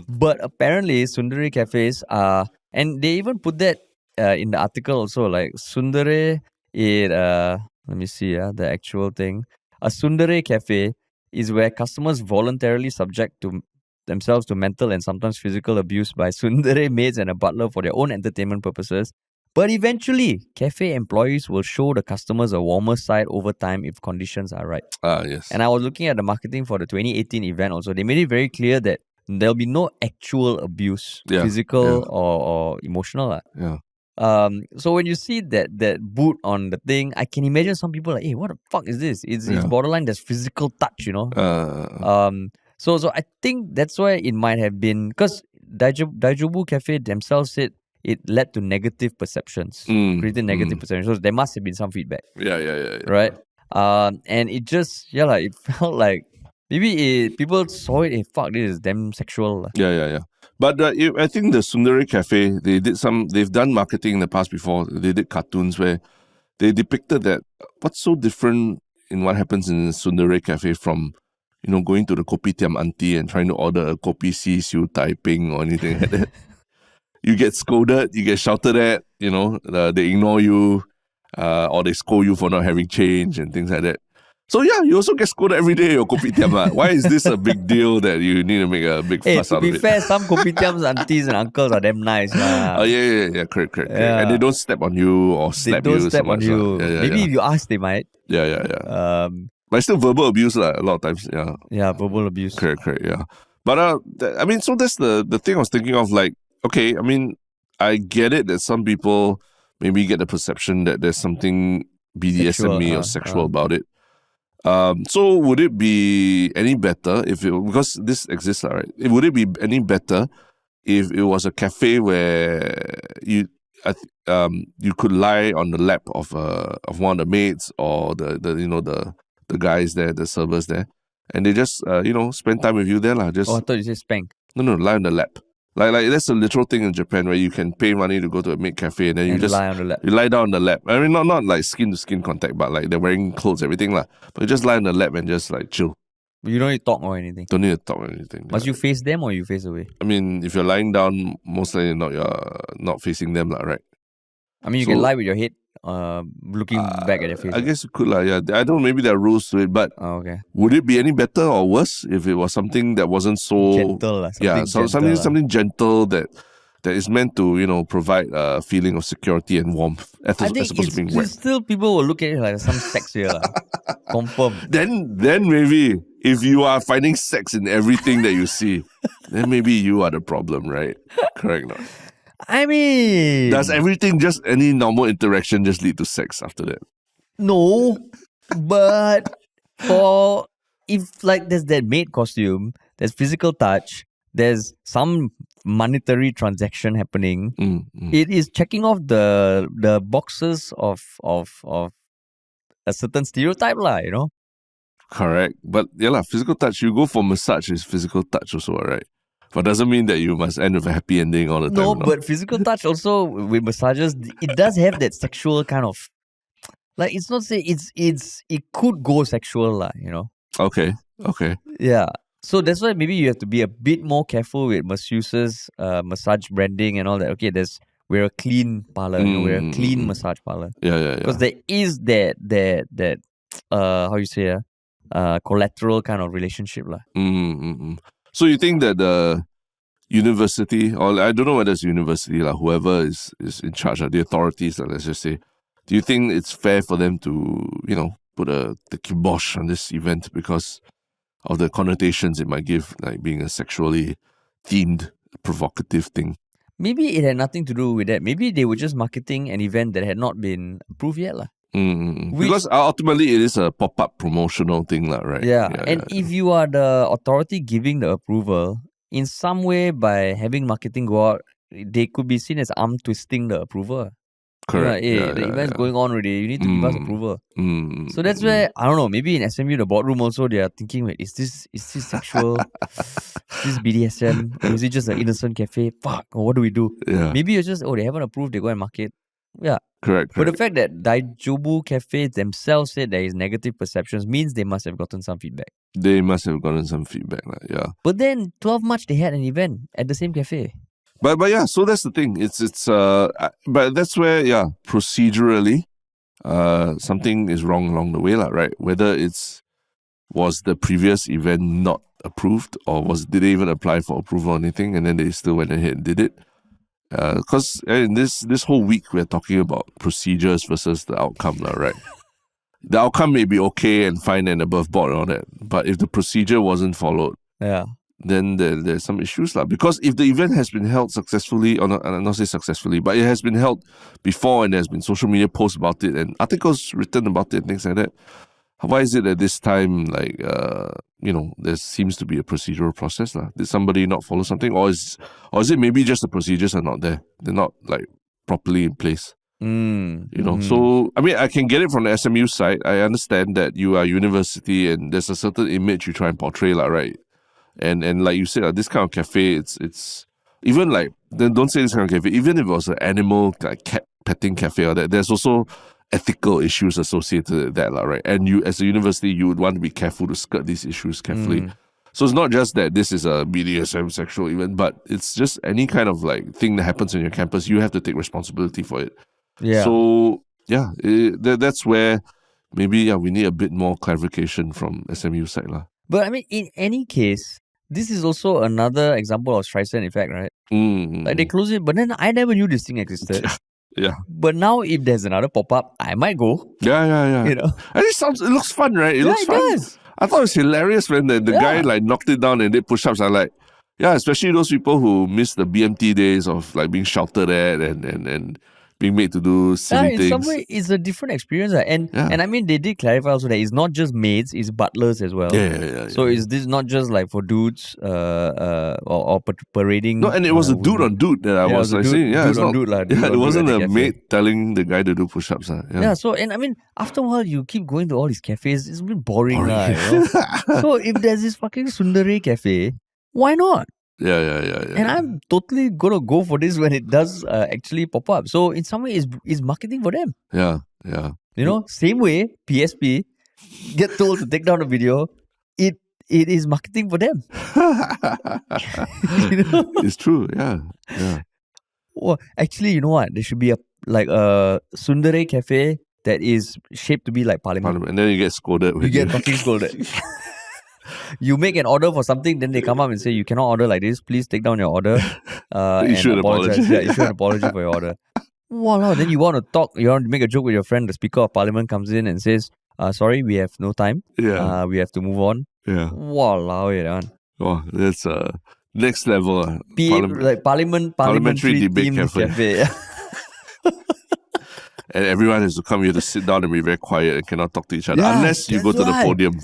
But apparently Tsundere cafes are, and they even put that in the article also, like Tsundere, let me see, the actual thing. A Tsundere cafe is where customers voluntarily subject themselves to mental and sometimes physical abuse by Tsundere maids and a butler for their own entertainment purposes. But eventually, cafe employees will show the customers a warmer side over time if conditions are right. Yes. And I was looking at the marketing for the 2018 event also. They made it very clear that there'll be no actual abuse, physical or emotional. Yeah. So when you see that boot on the thing, I can imagine some people like, hey, what the fuck is this? It's borderline, there's physical touch, So I think that's why it might have been, because Daijobu Cafe themselves said it led to negative perceptions, created negative perceptions. So there must have been some feedback. Yeah. Right? And it just, it felt like maybe people saw it, hey, fuck, this is damn sexual. Yeah. But I think the Tsundere Cafe, they've done marketing in the past before. They did cartoons where they depicted that what's so different in what happens in the Tsundere Cafe from, going to the kopitiam auntie and trying to order a kopi si siu tai ping or anything like that. You get scolded, you get shouted at, they ignore you, or they scold you for not having change and things like that. So yeah, you also get scolded every day at your kopitiam. Why is this a big deal that you need to make a big fuss out of it? To be fair, some kopitiams aunties and uncles are damn nice. Oh yeah, correct. Yeah. And they don't step on you or slap you. They don't step on you. Maybe if you ask, they might. Yeah. But it's still verbal abuse a lot of times. Yeah. Yeah, verbal abuse. Correct. Yeah. But so that's the thing I was thinking of. Like, okay, I get it that some people maybe get the perception that there's something BDSM or sexual about it. So would it be any better because this exists, right? Would it be any better if it was a cafe where you could lie on the lap of one of the maids or the guys there, the servers there, and they just spend time with you there, I thought you said spank. No, lie on the lap. Like that's a literal thing in Japan where you can pay money to go to a maid cafe and then you just lie on the lap. You lie down on the lap. I mean, not like skin to skin contact, but like they're wearing clothes, everything lah. But you just lie on the lap and just like chill. You don't need to talk or anything. Don't need to talk or anything. Must you face them or you face away? I mean, if you're lying down, most likely you're not facing them, right? I mean, you can lie with your head looking back at their face. I guess you could, yeah. I don't know, maybe there are rules to it, but okay. Would it be any better or worse if it was something that wasn't so gentle? Something gentle that is meant to, provide a feeling of security and warmth as opposed to being wet. Still, people will look at it like some sex here, confirm. Then maybe if you are finding sex in everything that you see, then maybe you are the problem, right? Correct, not? I mean, does any normal interaction just lead to sex after that? No, but if there's that maid costume, there's physical touch, there's some monetary transaction happening. It is checking off the boxes of a certain stereotype, Correct, but physical touch. You go for massage is physical touch also, right? But doesn't mean that you must end with a happy ending all the time. No, but physical touch also with massages, it does have that sexual kind of, it's not say it could go sexual, Okay. Yeah. So that's why maybe you have to be a bit more careful with masseuses, massage branding and all that. Okay, we're a clean parlor, we're a clean massage parlor. Yeah. Because there is that how you say collateral kind of relationship lah. So you think that the university, or I don't know whether it's university whoever is in charge, the authorities, let's just say, do you think it's fair for them to put the kibosh on this event because of the connotations it might give, like being a sexually themed, provocative thing? Maybe it had nothing to do with that. Maybe they were just marketing an event that had not been approved yet lah. Because ultimately it is a pop-up promotional thing right? If you are the authority giving the approval, in some way by having marketing go out, they could be seen as arm twisting the approval. Correct. The event's going on already. You need to give us approval. So that's where, I don't know, maybe in SMU, the boardroom also, they are thinking, wait, is this sexual? Is this BDSM? Or is it just an innocent cafe? Fuck, what do we do? Yeah. Maybe it's just, they haven't approved, they go and market. Yeah. Correct. But the fact that Daijobu Cafe themselves said there is negative perceptions means they must have gotten some feedback. Yeah. But then 12 March, they had an event at the same cafe. But yeah, so that's the thing. But that's where, procedurally, something is wrong along the way, right? Whether was the previous event not approved, or did they even apply for approval or anything, and then they still went ahead and did it? Because in this whole week we're talking about procedures versus the outcome, right? The outcome may be okay and fine and above board and all that, but if the procedure wasn't followed, then there's some issues lah. Because if the event has been held successfully, or not say successfully, but it has been held before and there's been social media posts about it and articles written about it and things like that, why is it at this time there seems to be a procedural process lah? Did somebody not follow something, or is it maybe just the procedures are not there? They're not properly in place. So I mean, I can get it from the SMU side. I understand that you are a university and there's a certain image you try and portray, right? And like you said, this kind of cafe, it's even then don't say this kind of cafe. Even if it was an animal cat petting cafe or that, there's also ethical issues associated with that, right? And you, as a university, you would want to be careful to skirt these issues carefully. So it's not just that this is a BDSM sexual event, but it's just any kind of thing that happens on your campus. You have to take responsibility for it. Yeah. So that's where maybe we need a bit more clarification from SMU side lah. But I mean, in any case, this is also another example of Tristen effect, right? They close it, but then I never knew this thing existed. Yeah. But now if there's another pop-up, I might go. Yeah. You know? And it looks fun, right? It looks fun. Does. I thought it was hilarious when the guy knocked it down and did push-ups. I especially those people who miss the BMT days of being shouted at and being made to do silly things. In some way, it's a different experience. And I mean, they did clarify also that it's not just maids, it's butlers as well. Yeah. So is this not just for dudes or parading? No, and it was a dude on dude that I was saying. Yeah, it wasn't a maid telling the guy to do push-ups. So, and I mean, after a while, you keep going to all these cafes, it's a bit boring. So if there's this fucking Tsundere cafe, why not? Yeah. And I'm totally going to go for this when it does actually pop up. So in some way, it's marketing for them. Yeah. Same way, PSP get told to take down a video, it is marketing for them. It's true, yeah. Well, actually, you know what? There should be a Tsundere cafe that is shaped to be like Parliament. And then you get scolded. You get fucking scolded. You make an order for something, then they come up and say, you cannot order like this. Please take down your order. Issue an apology. Yeah, issue an apology for your order. Wow, then you want to talk, you want to make a joke with your friend. The Speaker of Parliament comes in and says, sorry, we have no time. Yeah. We have to move on. Yeah. Walao, that one. Oh, that's next level. Parliamentary debate cafe. And everyone has to come. You have to sit down and be very quiet and cannot talk to each other unless you go to the podium.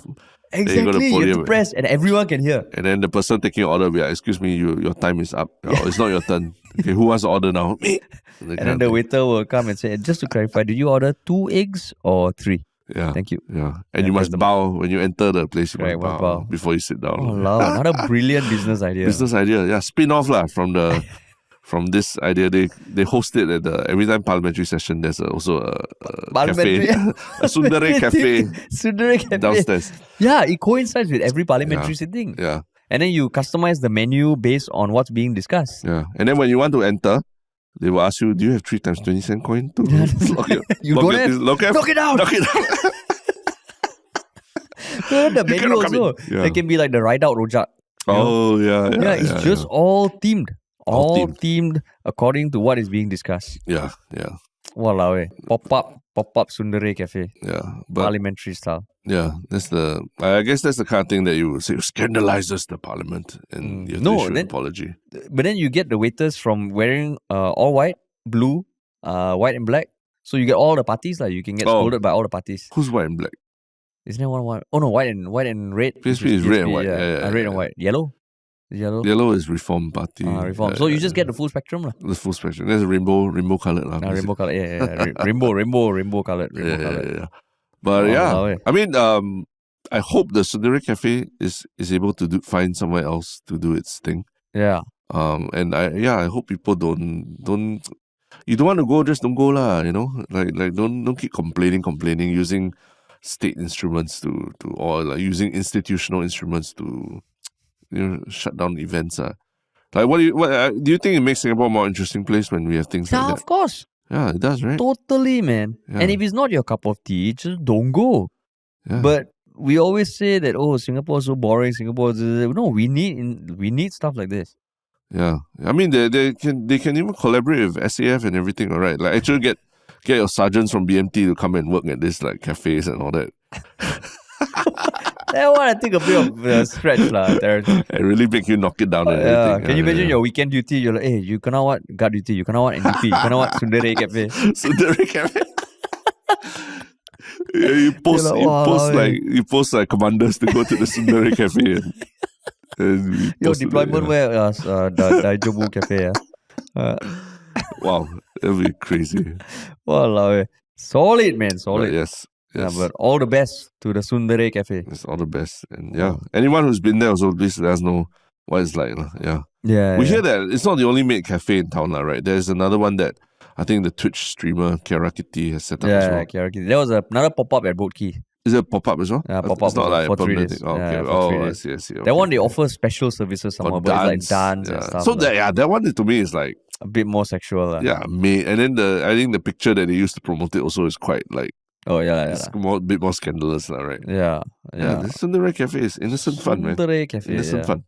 Exactly, you have to press and everyone can hear. And then the person taking your order will be like, excuse me, your time is up. It's not your turn. Okay, who wants to order now? Me. And then the waiter will come and say, just to clarify, did you order 2 eggs or 3? Yeah. Thank you. Yeah. And you must bow when you enter the place. You must bow before you sit down. Oh, wow. Another brilliant business idea. Yeah. Spin off from the from this idea. They host it at every time parliamentary session. There's also a cafe, a Tsundere cafe, Tsundere cafe downstairs. Yeah, it coincides with every parliamentary sitting. Yeah. And then you customize the menu based on what's being discussed. Yeah. And then when you want to enter, they will ask you, do you have 3 times 20 cent coin to lock it? You don't have? Knock it out! Knock it out! The menu also. It can be like the ride out rojak. Oh, yeah. Yeah, it's just all themed. All themed according to what is being discussed. Yeah. Walao eh. Pop-up Tsundere cafe. Yeah. Parliamentary style. Yeah, I guess that's the kind of thing that you would say scandalizes the parliament and you have to issue an apology. But then you get the waiters from wearing all white, blue, white and black. So you get all the parties. You can get scolded by all the parties. Who's white and black? Isn't there one white? Oh no, white and red. PSP is red and white. Yeah, red and white. Yellow? Yellow is Reform Party. Reform. So you just get the full spectrum. The full spectrum. There's a rainbow colored. Rainbow colored, yeah. rainbow colored. Yeah. But I mean, I hope the Tsundere Cafe is able to find somewhere else to do its thing. Yeah. And I hope people don't. You don't want to go, just don't go lah. You know, like don't keep complaining using state instruments or like using institutional instruments to shut down events. Like what do you think it makes Singapore a more interesting place when we have things like that? Yeah, of course. Yeah, it does, right? Totally, man. Yeah. And if it's not your cup of tea, just don't go. Yeah. But we always say that Singapore is so boring. No, we need stuff like this. Yeah, I mean they can even collaborate with SAF and everything. All right, like actually get your sergeants from BMT to come and work at this like cafes and all that. That one I think a bit of a stretch lah, Terrence. It really make you knock it down and everything. Can you imagine your weekend duty? You're like, hey, you cannot what guard duty, you cannot what NDP, you cannot what Tsundere Cafe. Tsundere Cafe. Yeah, you post like commanders to go to the Tsundere Cafe. And your deployment where the Daijobu Cafe. Wow, that'd be crazy. Wow, solid man, solid. But yes. Yeah, but all the best to the Tsundere Cafe. It's all the best. And anyone who's been there also, please let us know what it's like. Yeah. We hear that it's not the only maid cafe in town, right? There's another one that I think the Twitch streamer Kiara Kitty has set up as well. Yeah, Kiara Kitty. There was another pop-up at Boat Key. Is it a pop-up as well? Yeah, pop-up it's not like for a 3 permanent days. thing. Okay. For 3 days. I see. Okay. That one they offer special services somewhere, but it's like dance and stuff. So that one to me is like a bit more sexual. Yeah, maid. And then I think the picture that they used to promote it also is quite like it's a bit more scandalous, right? Yeah. The Tsundere Cafe is innocent fun, man. Tsundere Cafe, innocent fun.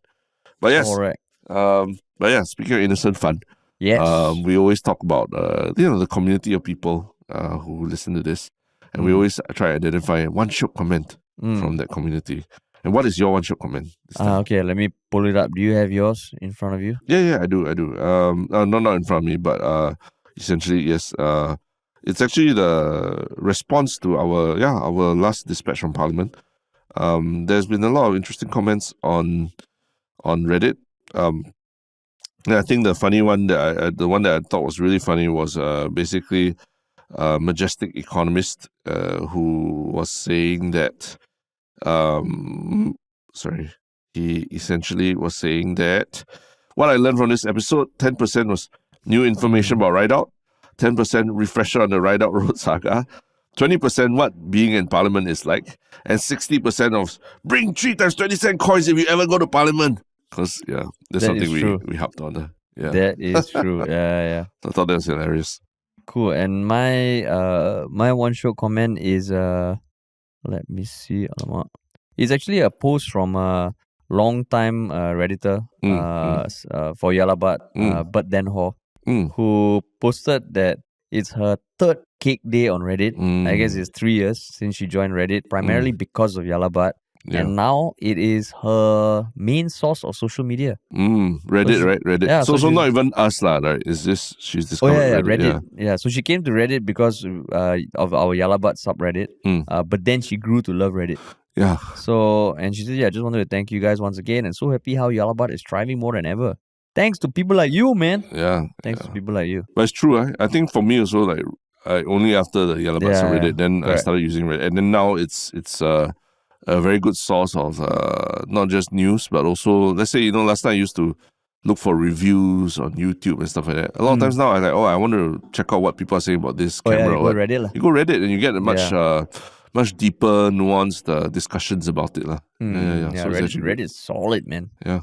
But yes, speaking of innocent fun, yes, we always talk about the community of people who listen to this, and we always try to identify one Shiok comment from that community. And what is your one Shiok comment? Okay, let me pull it up. Do you have yours in front of you? Yeah, I do. Not in front of me, but essentially, yes. It's actually the response to our last dispatch from Parliament. There's been a lot of interesting comments on Reddit. I think the funny one the one that I thought was really funny was basically a Majestic Economist who was saying that he essentially was saying that what I learned from this episode, 10% was new information about Ride Out, 10% refresher on the Ride Out Road saga, 20% what being in Parliament is like, and 60% of bring 3 times 20 cent coins if you ever go to Parliament. Because, that's something we hopped on. Yeah. That is true. Yeah. I thought that was hilarious. Cool. And my one Shiok comment is, let me see. It's actually a post from a long-time Redditor for Yalabat, Bert Den Ho, who posted that it's her 3rd cake day on Reddit. I guess it's 3 years since she joined Reddit, primarily because of Yalabat. Yeah. And now it is her main source of social media. Reddit, right? Reddit. Yeah, so not even us, right? Is this she's discovered Reddit? Yeah, so she came to Reddit because of our Yalabat subreddit. But then she grew to love Reddit. Yeah. So, and she said, I just wanted to thank you guys once again, and so happy how Yalabat is thriving more than ever. Thanks to people like you, man. Yeah. Thanks to people like you. But it's true, I think for me also, like, only after the Yalabat subreddit, then I started using Reddit. And then now it's a very good source of not just news, but also, let's say, last time I used to look for reviews on YouTube and stuff like that. A lot of times now, I'm like, I want to check out what people are saying about this camera. You go Reddit lah. You go Reddit and you get a much deeper, nuanced discussions about it lah. Yeah, So Reddit is solid, man. Yeah.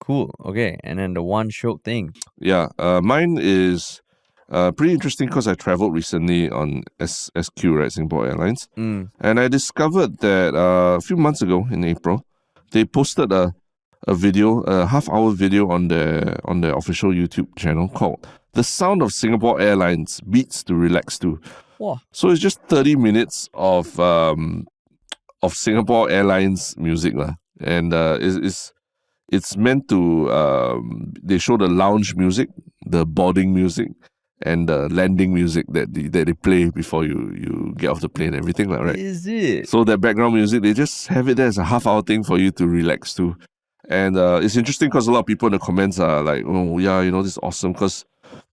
Cool. Okay, and then the one Shiok thing. Yeah, mine is pretty interesting because I traveled recently on SQ, right, Singapore Airlines, and I discovered that a few months ago in April, they posted a video, a half-hour video on their official YouTube channel called "The Sound of Singapore Airlines Beats to Relax To." Wow. So it's just 30 minutes of Singapore Airlines music lah, and it's meant to they show the lounge music, the boarding music, and the landing music that they play before you get off the plane and everything like, right? Is it? So that background music, they just have it there as a half-hour thing for you to relax to. And it's interesting because a lot of people in the comments are like, oh yeah, this is awesome, because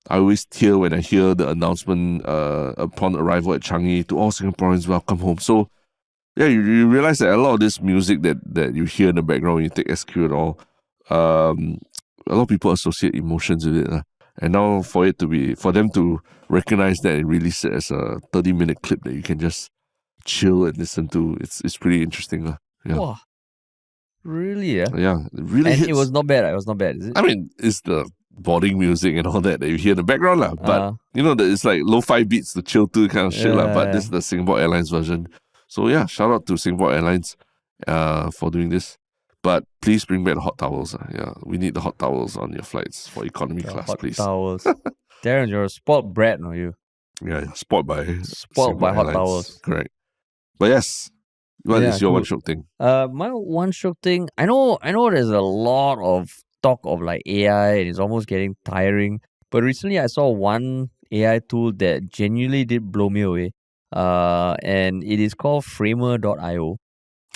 I always tear when I hear the announcement upon arrival at Changi, to all Singaporeans, welcome home. So yeah, you realize that a lot of this music that you hear in the background when you take SQ and all, a lot of people associate emotions with it. And now for them to recognize that and release it as a 30-minute clip that you can just chill and listen to, it's pretty interesting. Yeah. Wow. Really? Yeah. Yeah, it really and hits. It was not bad. It was not bad, is it? I mean, it's the boarding music and all that you hear in the background, but it's like lo-fi beats to chill to kind of shit, but this is the Singapore Airlines version. So yeah, shout out to Singapore Airlines for doing this. But please bring back the hot towels. Yeah, we need the hot towels on your flights for economy class, hot please. Towels. Darren, you're a spoiled brat, no you? Yeah, spoiled by Singapore hot towels. Correct. But yes, what is your one Shiok thing? My one Shiok thing, I know there's a lot of talk of like AI and it's almost getting tiring. But recently I saw one AI tool that genuinely did blow me away. And it is called Framer.io.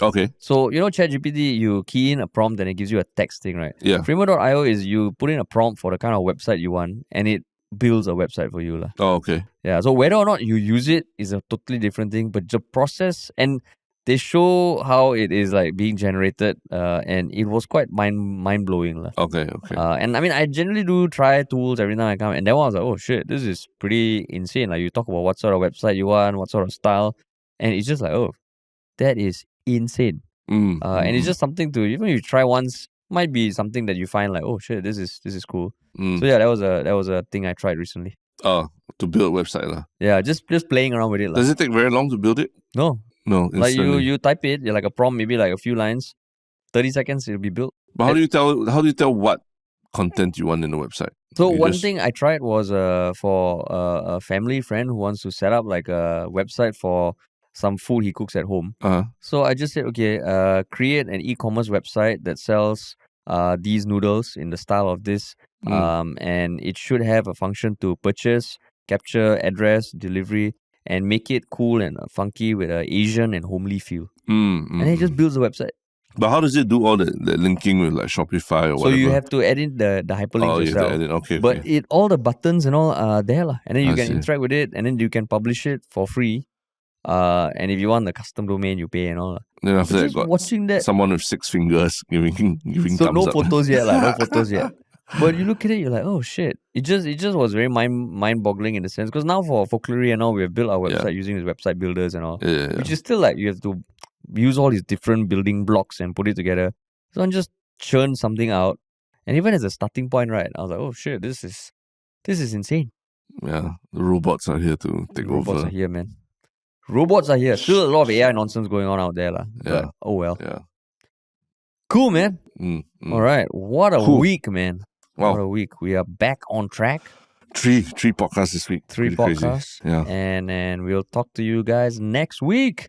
Okay. So, ChatGPT, you key in a prompt and it gives you a text thing, right? Yeah. Framer.io is you put in a prompt for the kind of website you want and it builds a website for you. Oh, okay. Yeah, so whether or not you use it is a totally different thing, but the process, and they show how it is like being generated, and it was quite mind-blowing. Okay. And I mean, I generally do try tools every time I come, and then I was like, oh shit, this is pretty insane. Like, you talk about what sort of website you want, what sort of style, and it's just like, oh, that is insane. And it's just something to, even if you try once, might be something that you find like, oh shit, this is cool. So yeah, that was a thing I tried recently. To build a website. Yeah, just playing around with it. Does it take very long to build it? No. Like instantly. you type it, you're like a prompt, maybe like a few lines, 30 seconds, it'll be built. But how do you tell what content you want in the website? So one thing I tried was for a family friend who wants to set up like a website for some food he cooks at home. So I just said, okay, create an e-commerce website that sells these noodles in the style of this, and it should have a function to purchase, capture, address, delivery, and make it cool and funky with an Asian and homely feel. And it just builds a website. But how does it do all the linking with like Shopify or whatever? So you have to edit the hyperlinks yourself. Okay. But all the buttons and all are there. And then you can interact with it, and then you can publish it for free. And if you want the custom domain, you pay and all. Then after that, watching that, someone with 6 fingers giving so thumbs no up. photos yet, no photos yet. But you look at it, you're like, oh shit! It just was very mind-boggling in the sense, because now for Folklory and all, we have built our website using these website builders and all, which is still like you have to use all these different building blocks and put it together. So I just churn something out, and even as a starting point, right, I was like, oh shit, this is insane. Yeah, the robots are here to take over. Robots are here, man. Robots are here. Still a lot of AI nonsense going on out there, but oh well. Yeah. Cool, man. All right, what a week, man. Wow. What a week. We are back on track. Three podcasts this week. 3 podcasts. Crazy. Yeah. And we'll talk to you guys next week.